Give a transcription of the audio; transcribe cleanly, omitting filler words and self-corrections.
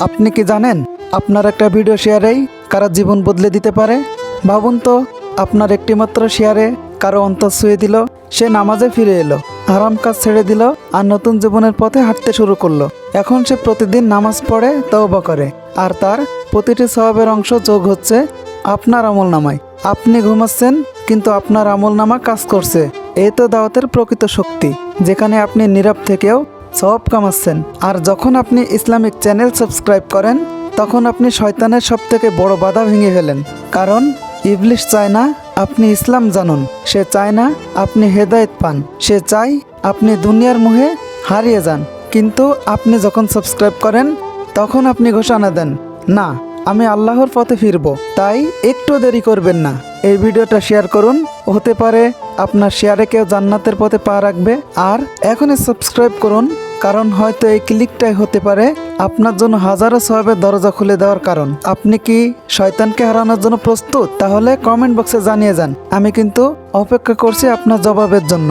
আপনি কি জানেন আপনার একটা ভিডিও শেয়ারেই কারো জীবন বদলে দিতে পারে? ভাবুন তো, আপনার একটিমাত্র শেয়ারে কারো অন্তর ছুঁয়ে দিল, সে নামাজে ফিরে এলো, হারাম কাজ ছেড়ে দিল আর নতুন জীবনের পথে হাঁটতে শুরু করলো। এখন সে প্রতিদিন নামাজ পড়ে তওবা করে, আর তার প্রতিটি সওয়াবের অংশ যোগ হচ্ছে আপনার আমলনামায়। আপনি ঘুমাচ্ছেন কিন্তু আপনার আমলনামা কাজ করছে। এই তো দাওয়াতের প্রকৃত শক্তি, যেখানে আপনি নীরব থেকেও সওয়াব কামাচ্ছেন। আর যখন আপনি ইসলামিক চ্যানেল সাবস্ক্রাইব করেন, তখন আপনি শয়তানের সবথেকে বড় বাধা ভেঙে ফেলেন। কারণ ইবলিশ চায় না আপনি ইসলাম জানুন, সে চায় না আপনি হেদায়েত পান, সে চায় আপনি দুনিয়ার মোহে হারিয়ে যান। কিন্তু আপনি যখন সাবস্ক্রাইব করেন, তখন আপনি ঘোষণা দেন, না, আমি আল্লাহর পথে ফিরব। তাই একটু দেরি করবেন না, এই ভিডিওটা শেয়ার করুন। হতে পারে আপনার শেয়ারে কেউ জান্নাতের পথে পা রাখবে। আর এখনই সাবস্ক্রাইব করুন, কারণ হয়তো এই ক্লিকটাই হতে পারে আপনার জন্য হাজারো সওয়াবের দরজা খুলে দেওয়ার কারণ। আপনি কি শয়তানকে হারানোর জন্য প্রস্তুত? তাহলে কমেন্ট বক্সে জানিয়ে যান, আমি কিন্তু অপেক্ষা করছি আপনার জবাবের জন্য।